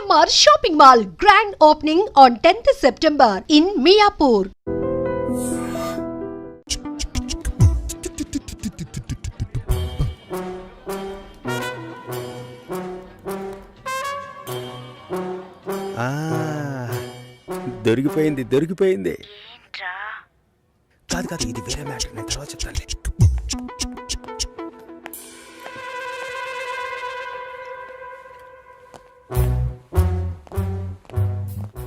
GMR Shopping Mall grand opening on 10th September in Miapur. దొరికిపోయింది కాదు ఇది వేరే matter, నేను తర్వాత చెప్తాను.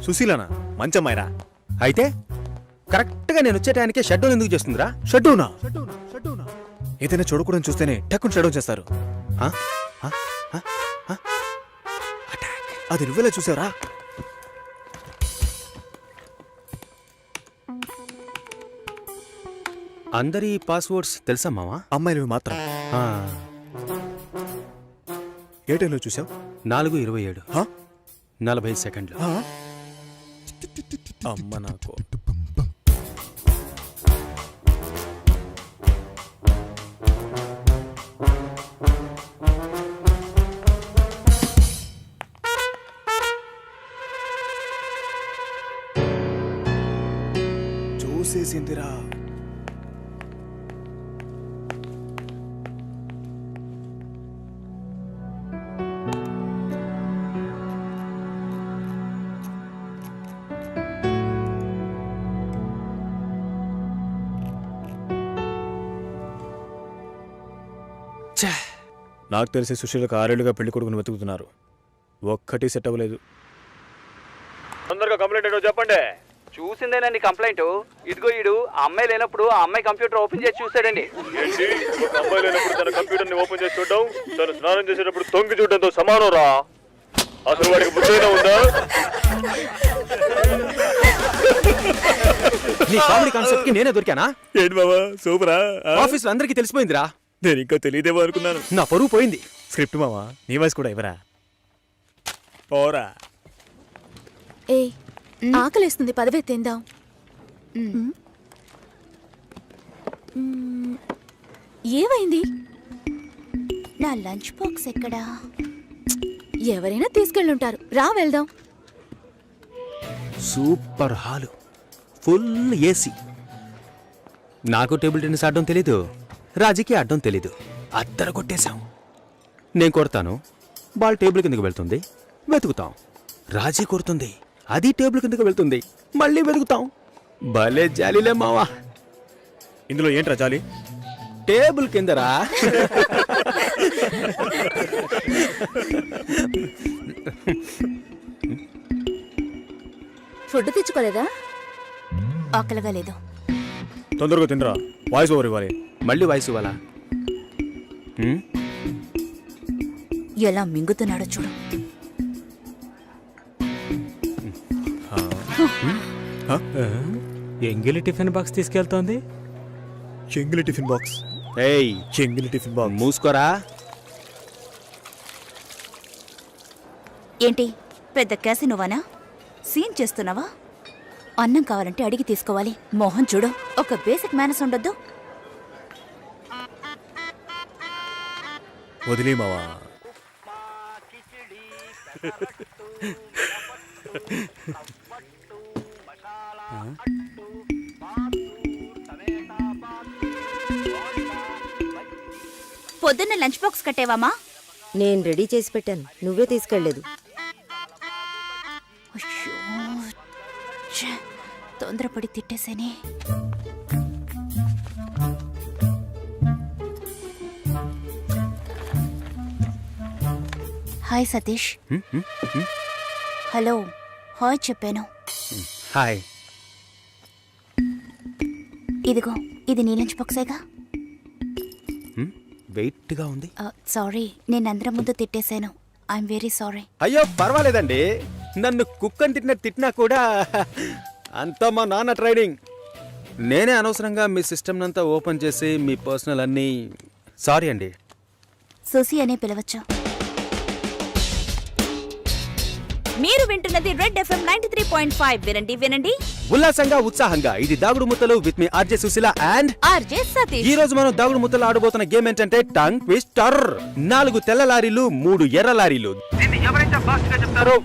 సుశీలనా మంచమ్మాయిరా? అయితే కరెక్ట్గా నేను వచ్చే టైంకే షట్ డౌన్ ఎందుకు చేస్తుందిరా? షట్ డౌనా? ఏదైనా చూడకూడదని చూస్తేనే టక్కుని షట్ డౌన్ చేస్తారు. అది నువ్వెలా చూసావురా? అందరి పాస్వర్డ్స్ తెలుసా మావా? అమ్మాయిలు మాత్రం. ఏ టైంలో చూసావు? 4:27 40 సెకండ్లు. అమ్మ నాకు చూసేసిందిరా. నాకు తెలిసి సుశీలకు 6 ఏళ్లుగా పెళ్లి కొడుకుని వెతుకుతున్నారు. ఒక్కటి సెట్ అవ్వలేదు. తొందరగా కంప్లైంట్ ఏంటో చెప్పండి. చూసిందేనండి కంప్లైంట్. ఇదిగో ఈడు ఆ అమ్మాయి లేనప్పుడు ఆ అమ్మాయి కంప్యూటర్ ఓపెన్ చేసి చూసాడండి. అమ్మాయి లేనప్పుడు తన కంప్యూటర్ ని ఓపెన్ చేసి చూడడం, తను స్నానం చేసేటప్పుడు తొంగి చూడడంతో సమానం రా. అసలు వాడికి బుద్ధైనా ఉందా? నీ కామెడీ కాన్సెప్ట్ కి నేనే దొరికానా? ఏంటి బాబా సూపరా? ఆఫీస్ లో అందరికీ తెలిసిపోయిందిరా. నేను ఇంకా తెలియదేమో అనుకున్నాను. నా పరువు పోయింది. స్క్రిప్ట్ మావా నీ వాయిస్ కూడా ఇవ్వరా? పోరా. ఏ ఆకలేస్తుంది, పదవే తిందాం. ఏమైంది? నా లంచ్ బాక్స్ ఎక్కడా? ఎవరైనా తీసుకెళ్ళుంటారు, రా వెళ్దాం. Super hall, full AC. నాకు టేబుల్ టెన్నిస్ ఆడడం తెలీదు, రాజీకి ఆడడం తెలీదు. అద్దరు కొట్టేశాం. నేను కొడతాను, బాల్ టేబుల్ కిందకి వెళ్తుంది, వెతుకుతాం. రాజీ కొడుతుంది, అది టేబుల్ కిందకి వెళ్తుంది, మళ్ళీ వెతుకుతాం. భలే జాలీలే మావా. ఇందులో ఏంట్రా జాలి? టేబుల్ కిందరా. ఫుడ్ తెచ్చుకోలేదా? ఆకలిగా లేదు. తొందరగా తినరా, వాయిస్ ఓవర్ ఇవ్వాలి. మళ్ళీ వాయిస్ ఇవ్వాలా? ఎలా మింగుతున్నాడో చూడు. ఎంగిలి టిఫిన్ బాక్స్ తీసుకెళ్తోంది. చెంగిలి టిఫిన్ బాక్స్? ఏయ్ చెంగిలి టిఫిన్ బాక్స్ మూసుకోరా. ఏంటి పెద్ద క్యాసినోవానా? సీన్ చేస్తున్నావా? అన్నం కావాలంటే అడిగి తీసుకోవాలి. మోహన్ చూడు, ఒక బేసిక్ మేనస్ ఉండొద్దు. వదిలే మావా. పొద్దున్న లంచ్ బాక్స్ కట్టేవామా? నేను రెడీ చేసి పెట్టాను, నువ్వే తీసుకెళ్లేదు. తొందరపడి తిట్టేసేనే. హాయ్ సతీష్. హలో హాయ్ చెప్పాను. హాయ్. ఇదిగో ఇది నీ లంచ్ బాక్సేగా. వెయిట్గా ఉంది. సారీ, నేను అందరం ముందు తిట్టేశాను. I'm very sorry. అయ్యో పర్వాలేదండి, నన్ను కుక్కని తిట్టినా కూడా అంతా మా నాన్న ట్రైనింగ్. నేనే అనవసరంగా మీ సిస్టమ్ అంతా ఓపెన్ చేసి మీ పర్సనల్ అన్నీ. సారీ అండి. సోసి అనే పిలవచ్చు. మీరు వింటున్నది రెడ్ ఎఫ్ఎం 93.5. వినండి వినండి ఉల్లాసంగా ఉత్సాహంగా. ఇది దాగుడు ముత్తలు with me RJ Sushila and RJ Satish. ఈ రోజు మనం దాగుడు ముత్తలు ఆడబోతున్న గేమ్ ఏంటంటే టంగ్ ట్విస్టర్. 4 తెల్ల లారీలు 3 ఎర్ర లారీలు. దీన్ని ఎవరైతే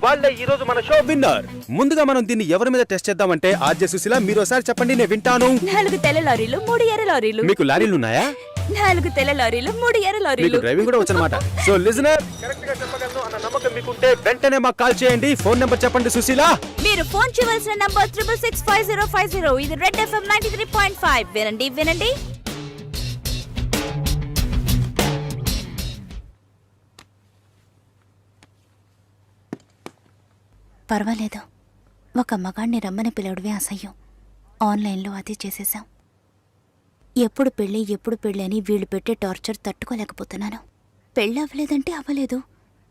వాళ్ళే ఈ రోజు మన షో విన్నర్. ముందుగా మనం దీన్ని ఎవరి మీద టెస్ట్ చేద్దామంటే ఆర్జే సుశీల మీరు ఒకసారి చెప్పండి, నేను వింటాను. 4 తెల్ల లారీలు 3 ఎర్ర లారీలు. మీకు లారీలు ఉన్నాయా? 4 తెల్ల లారీలు 3 ఎర్ర మీకు లారీలు. డ్రైవింగ్ కూడా వచ్చనమాట. సో లిజనర్ కరెక్ట్ గా చెప్పగలను అన్న నమ్మకం మీకుంటే వెంటనే మాకు కాల్ చేయండి. ఫోన్ నెంబర్ చెప్పండి సుశీల. మీరు ఫోన్ చేయవలసిన నంబర్ 6665050. ఇది రెడ్ ఎఫ్ఎం 93.5. వినండి వినండి. పర్వాలేదు, ఒక మగాణ్ణి రమ్మని పిలవడమే అసహ్యం. ఆన్లైన్లో అది చేసేశాం. ఎప్పుడు పెళ్ళి అని వీళ్ళు పెట్టే టార్చర్ తట్టుకోలేకపోతున్నాను. పెళ్ళి అవ్వలేదంటే అవ్వలేదు,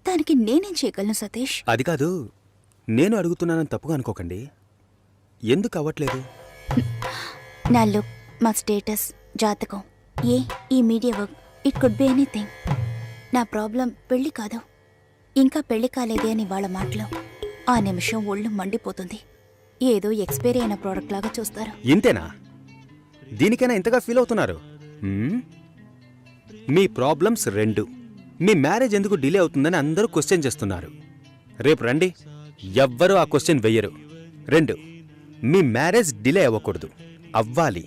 దానికి నేనేం చేయగలను సతీష్? అది కాదు, నేను అడుగుతున్నానని తప్పుగా అనుకోకండి. ఎందుకు అవ్వట్లేదు? నా లుక్, మా స్టేటస్, జాతకం, ఈ media work, it could be anything. నా ప్రాబ్లం పెళ్లి కాదు, ఇంకా పెళ్లి కాలేదే అని వాళ్ళ మాటలు. ఆ నిమిషం ఒళ్ళు మండిపోతుంది. ఏదో ఎక్స్పైరీ అయిన ప్రోడక్ట్ లాగా చూస్తారు. ఇంతేనా? దీనికైనా ఇంతగా ఫీల్ అవుతున్నారు? మీ ప్రాబ్లమ్స్ 2. మీ మ్యారేజ్ ఎందుకు డిలే అవుతుందని అందరూ క్వశ్చన్ చేస్తున్నారు. రేపు రండి, ఎవ్వరూ ఆ క్వశ్చన్ వెయ్యరు. 2, మీ మ్యారేజ్ డిలే అవ్వకూడదు, అవ్వాలి.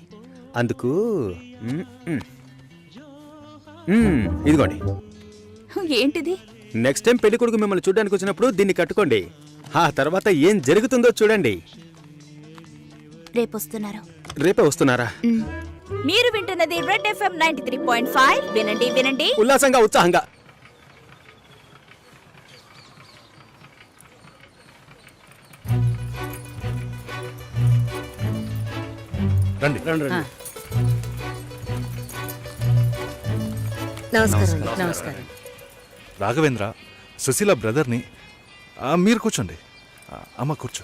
అందుకు ఇదిగోండి. ఏంటిది? నెక్స్ట్ టైం పెళ్లి కొడుకు మిమ్మల్ని చూడడానికి వచ్చినప్పుడు దీన్ని కట్టుకోండి. ఆ తర్వాత ఏం జరుగుతుందో చూడండి. రేపొస్తున్నారు. రేపే వస్తున్నారా? మీరు వింటున్నది రెడ్ ఎఫ్ఎం 93.5. వినండి వినండి. ఉల్లాసంగా, ఉత్సాహంగా. రండి. నమస్కారం. నమస్కారం. రాఘవేంద్ర, సుశీల బ్రదర్ని. మీరు కూర్చోండి. అమ్మ కూర్చో.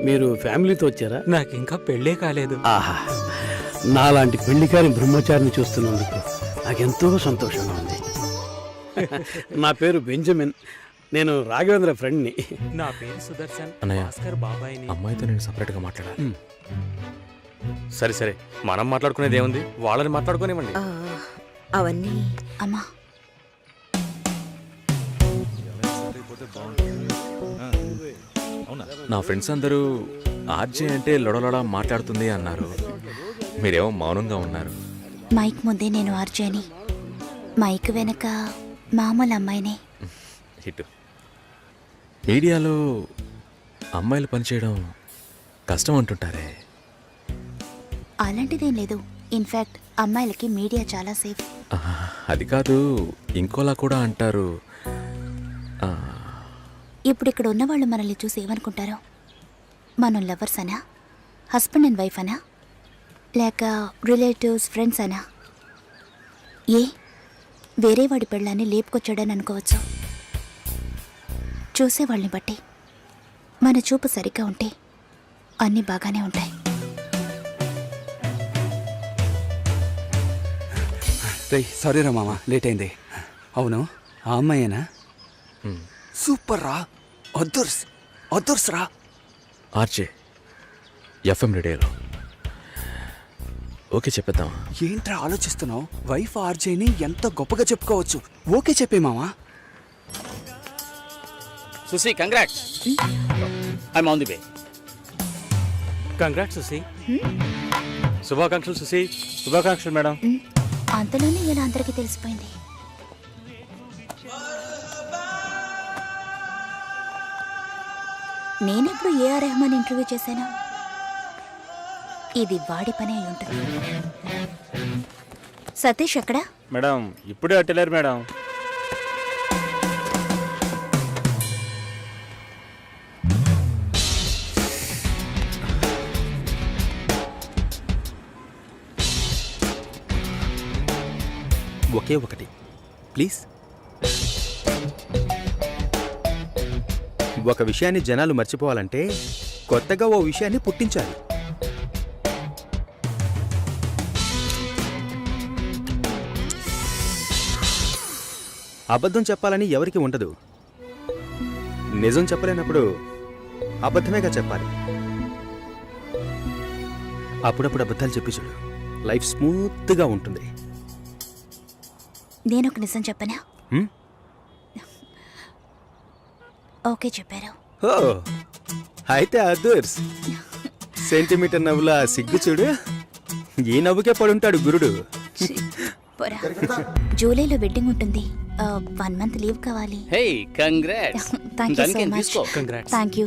మీరు ఫ్యామిలీతో వచ్చారా? నాకు ఇంకా పెళ్ళే కాలేదు. ఆహా, నాలాంటి పెళ్లికారి బ్రహ్మచారిని చూస్తున్నందుకు నాకెంతో సంతోషంగా ఉంది. నా పేరు బెంజమిన్, నేను రాఘవేంద్ర ఫ్రెండ్ని. నా పేరు సుదర్శన్. అన్నయ్య, భాస్కర్ బాబాయ్ని. అమ్మాయితో నేను సపరేట్గా మాట్లాడాలి. సరే సరే, మనం మాట్లాడుకునేది ఏముంది, వాళ్ళని మాట్లాడుకోనివ్వండి. అవన్నీ అమ్మా, నా ఫ్రెండ్స్ అందరూ ఆర్జే అంటే లొడలొడ మాట్లాడుతుంది అన్నారు. మీరేమో మౌనంగా ఉన్నారు. మైక్ ముందే నేను ఆర్జేని, మైక్ వెనక మామూలు అమ్మాయినే. హిట్. మీడియాలో అమ్మాయిలు పనిచేయడం కష్టం అంటుంటారే? అలాంటిదేం లేదు. ఇన్ఫ్యాక్ట్ అమ్మాయిలకి మీడియా చాలా సేఫ్. అది కాదు, ఇంకోలా కూడా అంటారు. ఇప్పుడు ఇక్కడ ఉన్నవాళ్ళు మనల్ని చూసి ఏమనుకుంటారో? మనం లవర్స్ అనా, హస్బెండ్ అండ్ వైఫ్ అనా, లేక రిలేటివ్స్, ఫ్రెండ్స్ అనా? వేరే వాడి పెళ్ళాన్ని లేపుకొచ్చాడని అనుకోవచ్చు. చూసేవాళ్ళని బట్టి మన చూపు సరిగ్గా ఉంటే అన్నీ బాగానే ఉంటాయి. సారీ రా మామ, లేట్ అయింది. అవును, ఆ అమ్మాయేనా? సూపర్ రా, అదర్స్ రా. ఆర్జే ఎఫ్ఎం రేడియోలో ఓకే చెప్పేద్దామా? ఏంట్రా ఆలోచిస్తున్నావు? వైఫ్ ఆర్జేని ఎంత గొప్పగా చెప్పుకోవచ్చు. ఓకే చెప్పే మామా. Susi, congrats. I'm on the way. Congrats Susi. శుభాకాంక్షలు సుసి. శుభాకాంక్షలు మేడం. అంతలోనే ఇలా అందరికీ తెలిసిపోయింది. నేనెప్పుడు ఏఆర్ రెహమాన్ ఇంటర్వ్యూ చేశాను? ఇది వాడి పని అయి ఉంటుంది. సతీష్ ఎక్కడా? మేడం ఇప్పుడే అట్టలేరు మేడం. ఒకే ఒకటి ప్లీజ్. ఒక విషయాన్ని జనాలు మర్చిపోవాలంటే కొత్తగా ఓ విషయాన్ని పుట్టించాలి. అబద్ధం చెప్పాలని ఎవరికి ఉండదు. నిజం చెప్పలేనప్పుడు అబద్ధమేగా చెప్పాలి. అప్పుడప్పుడు అబద్ధాలు చెప్పి చూడు, లైఫ్ స్మూత్గా ఉంటుంది. నేను ఒక నిజం చెప్పనా? హ్మ్? ఓకే చెప్పారు. ఓ అయితే అదర్స్ సెంటీమీటర్ నవ్వుల సిగ్గు చూడు, ఈ నవ్వుకే పడుంటాడు గురుడు. పోరా. జూలైలో వెడ్డింగ్ ఉంటుంది. 1 మంత్ లీవ్ కావాలి. Hey congrats. Thank you so దానికేం మచ్. తీసుకో. Thank you.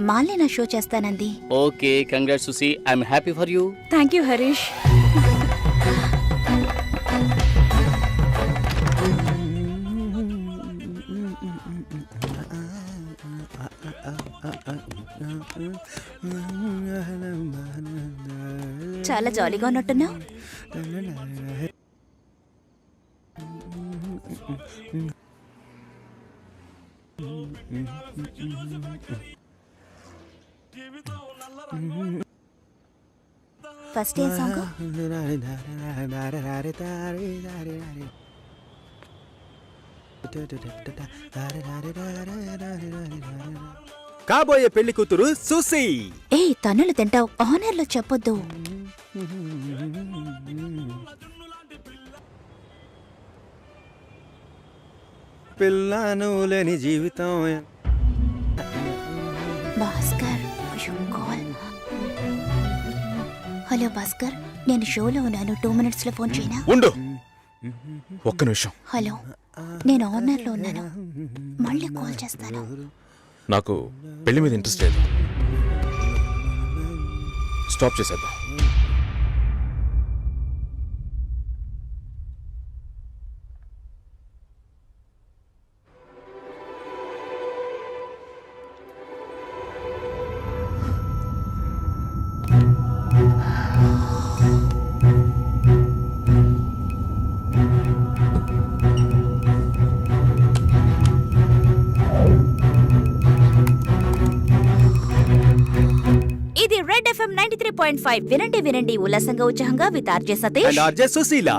మాల్ని నా షో చేస్తానంది. Okay congrats Susi, I'm happy for you. Thank you Harish. చాలా జాలీగా ఉన్నట్టున్నావు. ఫస్ట్ ఏ సాంగ్? కాబోయే పెళ్లి కూతురు సుసి. ఏ తన్నులు తింటావు, ఆనర్లో చెప్పొద్దు. పిల్లను లేని జీవితం. భాస్కర్ కాల్. హలో భాస్కర్, నేను షోలో ఉన్నాను. 2 minutesలో ఫోన్ చేయనా? ఉండు, ఒక్క నిమిషం. హలో, నేను ఆనర్లో ఉన్నాను, మళ్ళీ కాల్ చేస్తాను. నాకు పెళ్లి మీద ఇంట్రెస్ట్ లేదు. స్టాప్ చేసేద్దాం. ఇది రెడ్ ఎఫ్ఎం 93.5. వినండి వినండి ఉల్లాసంగా ఉత్సాహంగా with RJ Satish and RJ Sushila.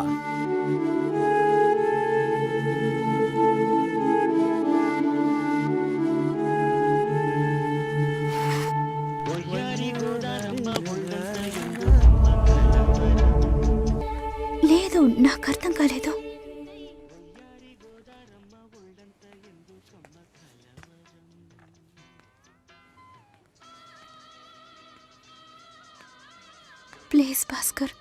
లేదు, నాకు అర్థం కాలేదు. ప్లీజ్ భాస్కర్.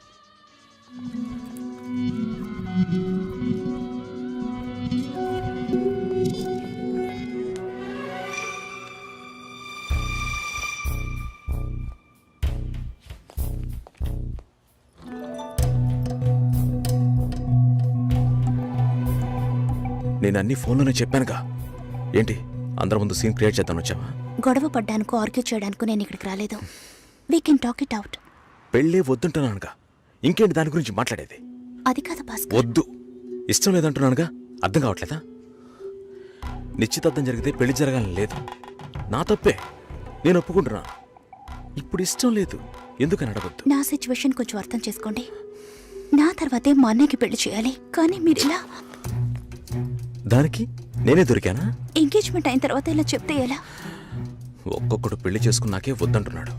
నేను అన్ని ఫోన్లోనే చెప్పానుగా. ఏంటి అందరి ముందు సీన్ క్రియేట్ చేద్దాం వచ్చావా? గొడవ పడ్డానుకో, ఆర్గ్యూ చేయడానికి నేను ఇక్కడికి రాలేదు. We can talk it out. పెళ్ళే వద్దుంటున్నానుగా, ఇంకేంటి దాని గురించి మాట్లాడేది? అది కాదు భాస్కర్. వద్దు, ఇష్టం లేదంటున్నానుగా. అర్థం కావట్లేదా? నిశ్చితార్థం జరిగితే పెళ్లి జరగాలని లేదు, నా తప్పే, నేను ఒప్పుకుంటున్నా. ఇప్పుడు ఇష్టం లేదు, ఎందుకని అడగొద్దు. నా సిచ్యువేషన్ కొంచెం అర్థం చేసుకోండి. నా తర్వాతే మా అన్నయ్యకి పెళ్లి చేయాలి, కానీ మీరు ఇలా. దానికి నేనే దొరికానా? ఎంగేజ్మెంట్ అయిన తర్వాత ఇలా చెప్తే ఎలా? ఒక్కొక్కడు పెళ్లి చేసుకున్నాకే వద్దంటున్నాడు.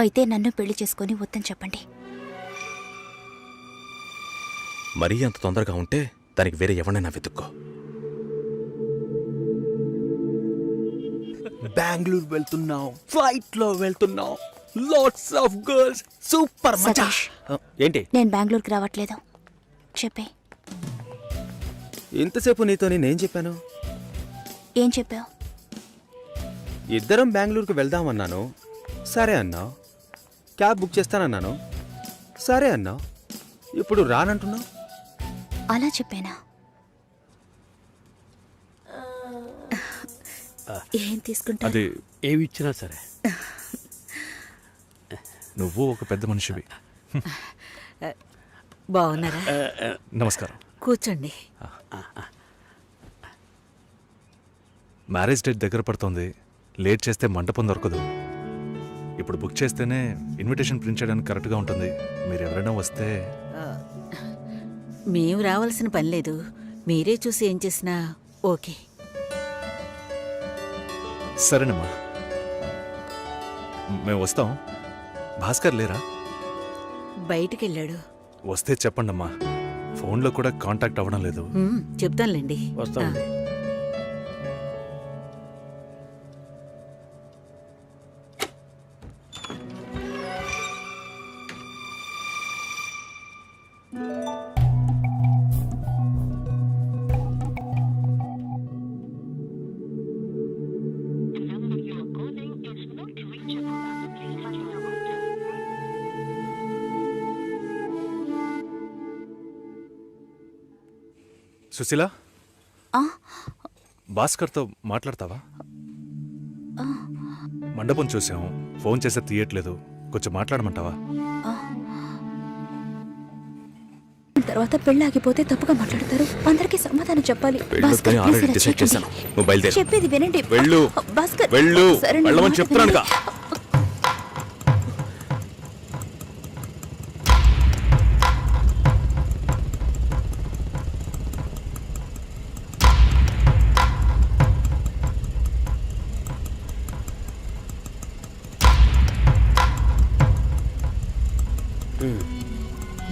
అయితే నన్ను పెళ్లి చేసుకొని వద్దని చెప్పండి. మరీ అంత తొందరగా ఉంటే దానికి వేరే ఎవరినైనా వెతుక్కో. బెంగళూరు వెళ్తున్నాం, ఫ్లైట్ లో వెళ్తున్నాం, లాట్స్ ఆఫ్ గర్ల్స్, సూపర్ మచా. సతీష్, ఏంటి నేను బెంగళూరుకి రావట్లేదు. చెప్పే. ఇంతసేపు నీతో నేనేం చెప్పాను? ఏం చెప్పావు? ఇద్దరం బెంగళూరుకు వెళ్దామన్నాను, సరే అన్నావు. క్యాబ్ బుక్ చేస్తానన్నాను, సరే అన్నావు. ఇప్పుడు రానంటున్నావు. అలా చెప్పానా? ఏం తీసుకుంటా? అది ఏమి ఇచ్చినా సరే. నువ్వు ఒక పెద్ద మనిషివి. బాగున్నారా? నమస్కారం. కూర్చోండి. మ్యారేజ్ డేట్ దగ్గర పడుతోంది, లేట్ చేస్తే మంటపం దొరకదు. ఇప్పుడు బుక్ చేస్తేనే ఇన్విటేషన్ ప్రింట్ చేయడానికి కరెక్ట్గా ఉంటుంది. మీరు ఎవరైనా వస్తే. మేము రావాల్సిన పని లేదు, మీరే చూసి ఏం చేసినా ఓకే. సరేనమ్మా, మేము వస్తాం. భాస్కర్ లేరా? బయటికెళ్ళాడు. వస్తే చెప్పండమ్మా, ఫోన్లో కూడా కాంటాక్ట్ అవ్వడం లేదు. చెప్తానులేండి. వస్తామండి. సుశీల, ఆ, భాస్కర్తో మాట్లాడతావా? మండపం చూసాం, ఫోన్ చేస్తే తీయట్లేదు. కొంచెం మాట్లాడమంటావా? తర్వాత పెళ్ళి ఆగిపోతే తప్పుగా మాట్లాడతారు. అందరికీ సమాధానం చెప్పాలి. భాస్కర్, ఆల్రెడీ please ఇలా డిసైడ్ చేయకండి. చేశాను. నువ్వు బయలుదేరు. చెప్పేది వినండి. వెళ్ళు. భాస్కర్, వెళ్ళు. సరే, నా వెళ్ళమని మాట చెప్తున్నానుగా. వినండి.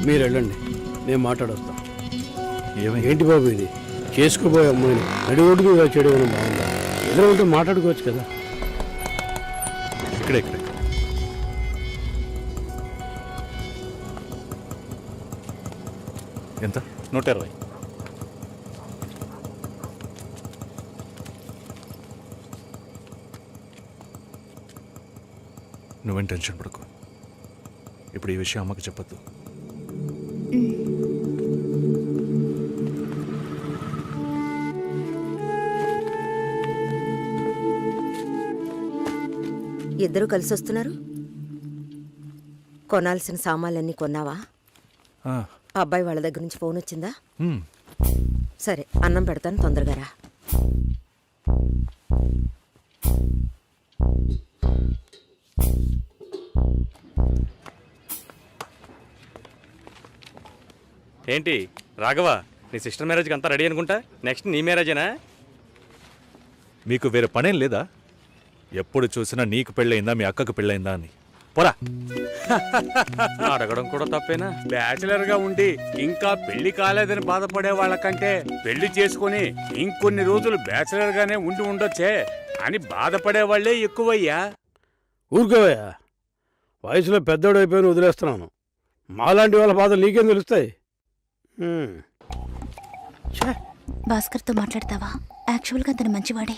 మీరు వెళ్ళండి, నేను మాట్లాడొస్తాను. ఏమైంది? ఏంటి బాబు ఇది? చేసుకోబోయే అమ్మాయిని నడి ఒడ్డుకు చేయడం బాగుందా? ఎదురు ఉంటే మాట్లాడుకోవచ్చు కదా. ఇక్కడే ఇక్కడే. ఎంత? 120. నువ్వేం టెన్షన్ పడకు. ఇప్పుడు ఈ విషయం అమ్మకి చెప్పొద్దు. ఇద్దరు కలిసి వస్తున్నారు. కొనాల్సిన సామాన్లన్నీ కొన్నావా? ఆ, అబ్బాయి వాళ్ళ దగ్గర నుంచి ఫోన్ వచ్చిందా? హ్మ్. సరే, అన్నం పెడతాను, తొందరగా రా. ఏంటి రాఘవ, నీ సిస్టర్ మ్యారేజ్కి అంతా రెడీ అనుకుంటా. నెక్స్ట్ నీ మ్యారేజేనా? మీకు వేరే పనేం లేదా? ఎప్పుడు చూసినా నీకు పెళ్ళయిందా, మీ అక్కకు పెళ్ళయిందా అని. పోరా. అడగడం కూడా తప్పేనా? బ్యాచిలర్ గా ఉండి ఇంకా పెళ్లి కాలేదని బాధపడే వాళ్ళకంటే పెళ్లి చేసుకుని ఇంకొన్ని రోజులు బ్యాచిలర్ గానే ఉండి ఉండొచ్చే అని బాధపడే వాళ్ళే ఎక్కువయ్యా. ఊరుకోవయ్యా, వయసులో పెద్దోడు అయిపోయి వదిలేస్తున్నాను. మాలాంటి వాళ్ళ బాధలు నీకేం తెలుస్తాయి? భాస్కర్తో మాట్లాడతావా? యాక్చువల్గా అతను మంచివాడే.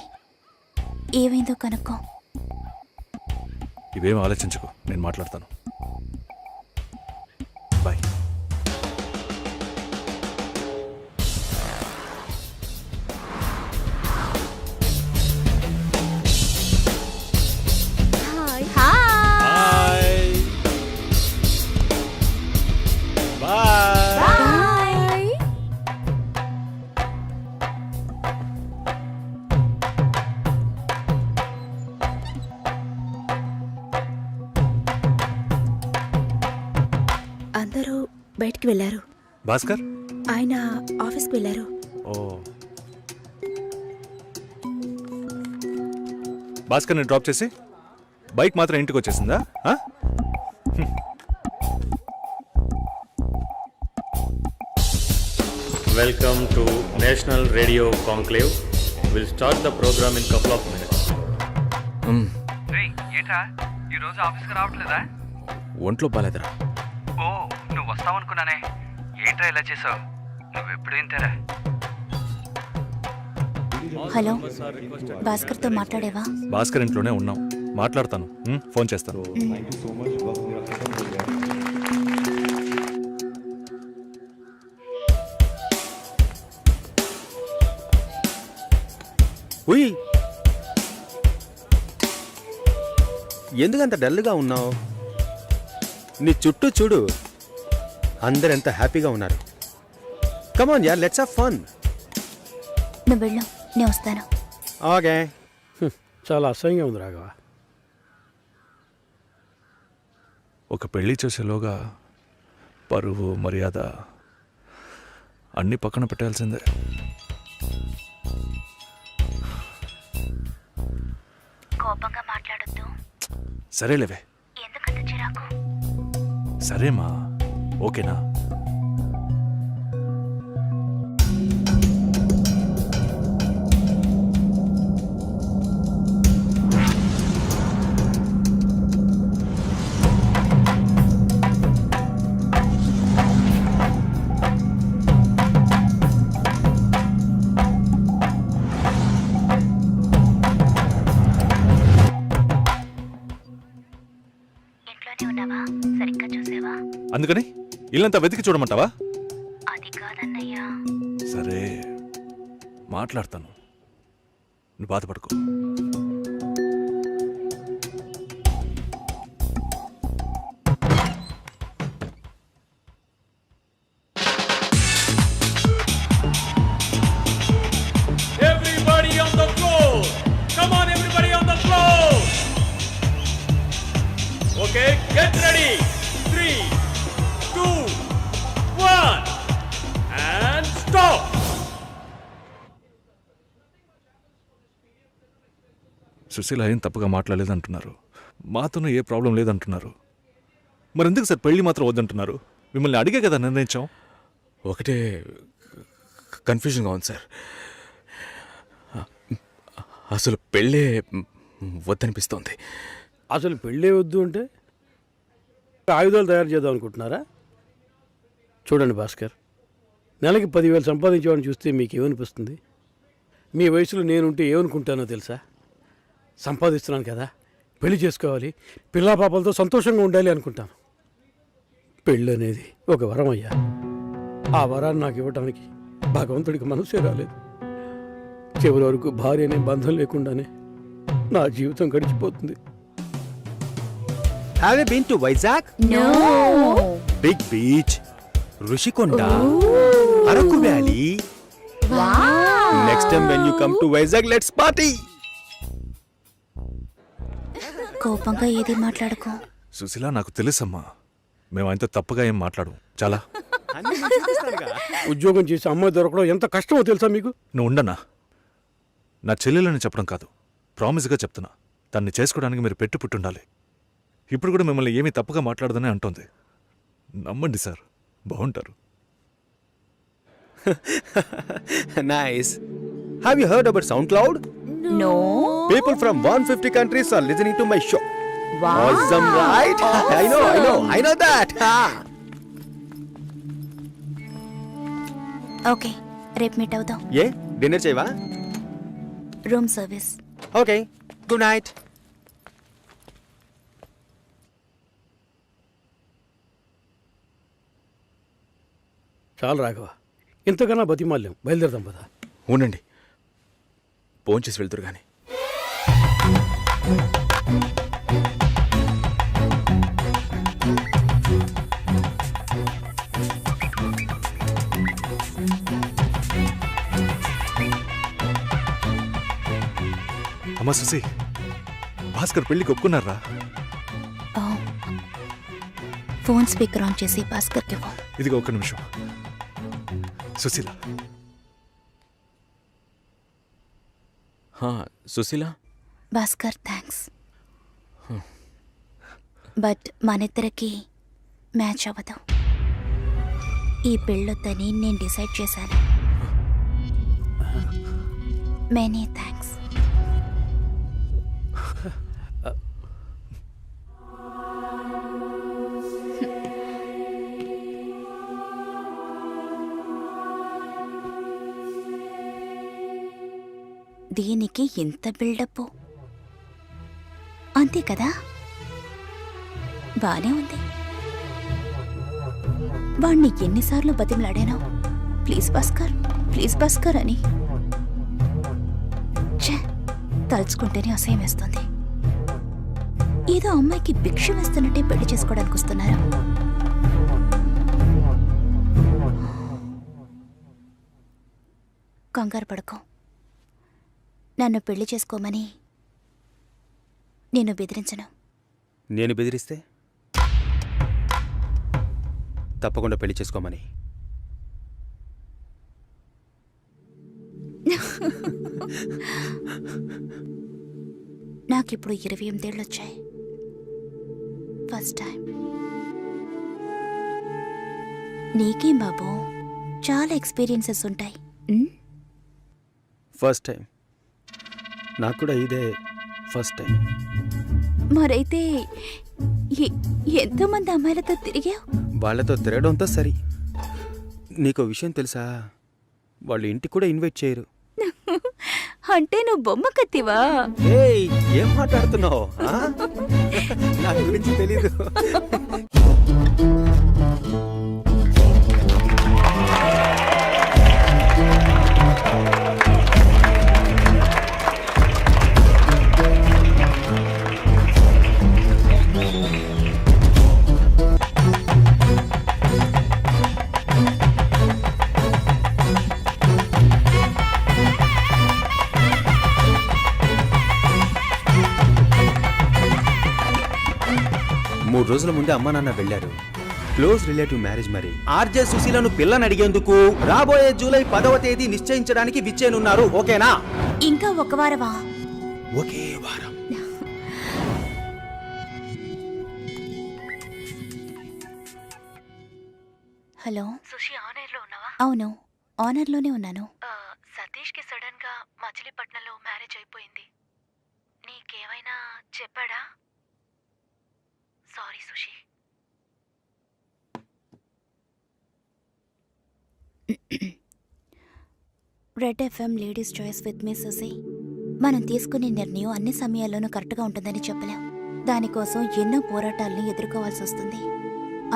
ఏమైందో కనుక్కో. ఇవేం ఆలోచించకు, నేను మాట్లాడతాను. బాయ్. Hi bye. అందరూ బయటికి వెళ్ళారు. భాస్కర్? ఆయన ఆఫీస్కి వెళ్ళారు. ఓ, భాస్కర్ని డ్రాప్ చేసి బైక్ మాత్రం ఇంటికి వచ్చేసిందా? ఆ? Welcome to National Radio Conclave. We'll start the program in couple of minutes. ఏంట్రా ఈరోజు ఆఫీస్కి రావట్లేదా? ఒంట్లో బాలేదురా. ఓ, నువ్వు వస్తావనుకున్నానే. ఏంట్రా ఇలా చేసావు? నువ్వెప్పుడు ఇంతేరా? హలో, భాస్కర్తో మాట్లాడేవా? భాస్కర్ ఇంట్లోనే ఉన్నాం, మాట్లాడతాను. ఫోన్ చేస్తాను. ఉయ్, ఎందుకంత డల్గా ఉన్నావు? నీ చుట్టూ చూడు, అందరెంత హ్యాపీగా ఉన్నారు. కమాన్ యార్, లెట్స్ హావ్ ఫన్. నువ్వు వెళ్ళు, నేను వస్తాను. ఓకే. చాలా అసహ్యంగా ఉంది రాఘవ. ఒక పెళ్లి చేసేలోగా పరువు మర్యాద అన్నీ పక్కన పెట్టాల్సిందే. కోపంగా మాట్లాడొద్దు. సరేలేవే. ఎందుకంత చిరాకు? సరేమా, ఓకేనా? ఇంట్లోనే ఉన్నావా? సరిగ్గా చూసావా? అందుకని ఇల్లంతా వెతికి చూడమంటావా? అది కాదన్నయ్యా. సరే, మాట్లాడతాను. నువ్వు బాధపడుకో. Everybody on the floor! Come on, everybody on the floor! Okay, get ready! 3, 2, 1, and stop! Susheela ఏం తప్పుగా మాట్లాడలేదంటున్నారు. మాతోనూ ఏ ప్రాబ్లం లేదంటున్నారు. మరి ఎందుకు సార్ పెళ్లి మాత్రం వద్దంటున్నారు? మిమ్మల్ని అడిగే కదా నిర్ణయించాం. ఒకటే కన్ఫ్యూజన్గా ఉంది సార్. అసలు పెళ్ళే వద్దనిపిస్తోంది. అసలు పెళ్ళే వద్దు అంటే ఆయుధాలు తయారు చేద్దాం అనుకుంటున్నారా? చూడండి భాస్కర్, నెలకి 10,000 సంపాదించేవాడిని చూస్తే మీకు ఏమనిపిస్తుంది? మీ వయసులో నేనుంటే ఏమనుకుంటానో తెలుసా? సంపాదిస్తున్నాను కదా, పెళ్లి చేసుకోవాలి, పిల్లా పాపలతో సంతోషంగా ఉండాలి అనుకుంటాను. పెళ్ళి అనేది ఒక వరం అయ్యా. ఆ వరాన్ని నాకు ఇవ్వడానికి భగవంతుడికి మనసే రాలేదు. చివరి వరకు భార్య అనే బంధం లేకుండానే నా జీవితం గడిచిపోతుంది. Have you been to Vizag? No. Big beach, Rushikonda, Araku Valley. Wow. Next time when you come to Vizag, let's party. కోపంగా ఏది మాట్లాడుకో. సుశీల, నాకు తెలుసమ్మా, మేము ఆయనతో తప్పుగా ఏం మాట్లాడు. చాలా. ఉద్యోగం చేసి అమ్మాయి దొరకడం ఎంత కష్టమో తెలుసా మీకు? నువ్వు ఉండనా? నా చెల్లెలని చెప్పడం కాదు, ప్రామిస్గా చెప్తున్నా. తన్ని చేసుకోవడానికి మీరు పెట్టి పుట్టుండాలి. ఇప్పుడు కూడా మిమ్మల్ని ఏమీ తప్పుగా మాట్లాడదని అంటోంది. నమ్మండి సార్, బాగుంటారు. Nice. Have you heard about SoundCloud? No. People from 150 countries are listening to my show. Wow. Awesome, right? I know that. Okay, రేపు మీట్ అవుదాం. ఏ డిన్నర్ చేయవా? Room service. Okay, good night. చాలు రాఘవ, ఇంతకన్నా బతిమాల్యం. బయలుదేరదాం పదా. ఉండండి, భోంచేసి వెళ్తురు కానీ. అమ్మా సుశీ, భాస్కర్ పెళ్లికి ఒప్పుకున్నారా? ఫోన్ స్పీకర్ ఆన్ చేసి భాస్కర్కి ఫోన్. ఇదిగో ఒక్క నిమిషం. సుశీల. సుశీల. భాస్కర్, థ్యాంక్స్. బట్ మనిద్దరికి మ్యాచ్ అవ్వదు. ఈ పెళ్ళొద్దని నేను డిసైడ్ చేశాను. Many thanks. దీనికి ఇంత బిల్డప్ అంతే కదా? బానే ఉంది. వాణ్ణి ఎన్నిసార్లు బతిమలాడానో, ప్లీజ్ భాస్కర్, ప్లీజ్ భాస్కర్ అని. ఛే, తలుచుకుంటేనే అసహ్యం వేస్తుంది. ఏదో అమ్మాయికి భిక్ష వేస్తున్నట్టే పెళ్లి చేసుకోవడానికి వస్తున్నారు. కంగారు పడుకో. నన్ను పెళ్లి చేసుకోమని నేను బెదిరించను. నేను బెదిరిస్తే తప్పకుండా పెళ్లి చేసుకోమని నాకిప్పుడు 28 వచ్చాయి. First time. నీకేం బాబు, చాలా ఎక్స్పీరియన్సెస్ ఉంటాయి. First time. నాకు కూడా ఇదే ఫస్ట్ టైం. మరైతే ఎంతోమంది అమ్మాయిలతో తిరిగావు? వాళ్ళతో తిరగడంతో సరి. నీకు విషయం తెలుసా, వాళ్ళు ఇంటికి కూడా ఇన్వైట్ చేయరు. అంటే నువ్వు బొమ్మ కత్తివా? ఏయ్, ఏం మాట్లాడుతున్నావు? నా గురించి తెలీదు. మూడు రోజుల ముందే అమ్మా నాన్న వెళ్ళారు. క్లోజ్ రిలేటివ్ మ్యారేజ్ మరి. ఆర్జే సుశీలను పిల్లని అడిగేందుకు రాబోయే జూలై 10వ తేదీ నిశ్చయించడానికి విచ్చేనున్నారు. ఓకేనా? ఇంకా ఒక వారమా? ఒకే వారం. హలో సుషి, ఆనర్లో ఉన్నావా? అవును, ఆనర్లోనే ఉన్నాను. సతీష్కి సడన్ గా మచిలీపట్నంలో మ్యారేజ్ అయిపోయింది. నీకేమైనా చెప్పాడా? Sorry Sushi. Red FM ladies choice with me Susi. మనం తీసుకునే నిర్ణయం అన్ని సమయాల్లోనూ కరెక్ట్గా ఉంటుందని చెప్పలేం. దానికోసం ఎన్నో పోరాటాలను ఎదుర్కోవాల్సి వస్తుంది.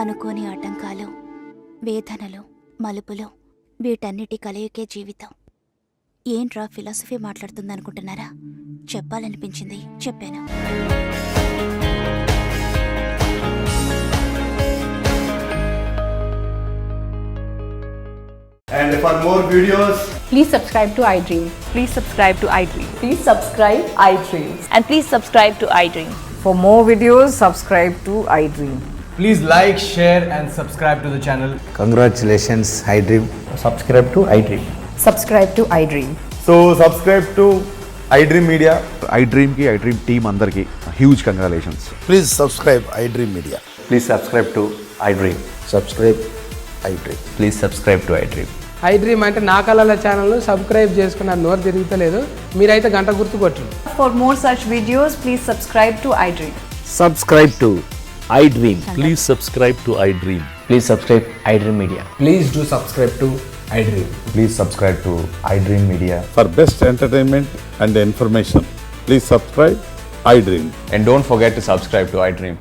అనుకోని ఆటంకాలు, వేదనలు, మలుపులు, వీటన్నిటి కలయికే జీవితం. ఏంట్రా ఫిలాసఫీ మాట్లాడుతుందనుకుంటున్నారా? చెప్పాలనిపించింది, చెప్పాను. And for more videos, Please subscribe to iDream. Please subscribe to iDream. Please subscribe iDream. And please subscribe to iDream. For more videos, subscribe to iDream. please like, share and subscribe to the channel. Congratulations, iDream. Subscribe to iDream. Subscribe to iDream. So subscribe to iDream Media. iDream ki iDream team andarki huge congratulations. Please subscribe iDream Media. Please subscribe to iDream. Subscribe iDream. Please subscribe to iDream. iDream అంటే నా కళల channel subscribe చేసుకున్న నోరు తిరుగుతలేదు. మీరైతే గంట గుర్తు కొట్టండి. For more such videos, please subscribe to iDream. Subscribe to iDream. Please subscribe to iDream. Please subscribe iDream Media. Please do subscribe to iDream. Please subscribe to iDream Media. For best entertainment and information, please subscribe iDream. And don't forget to subscribe to iDream.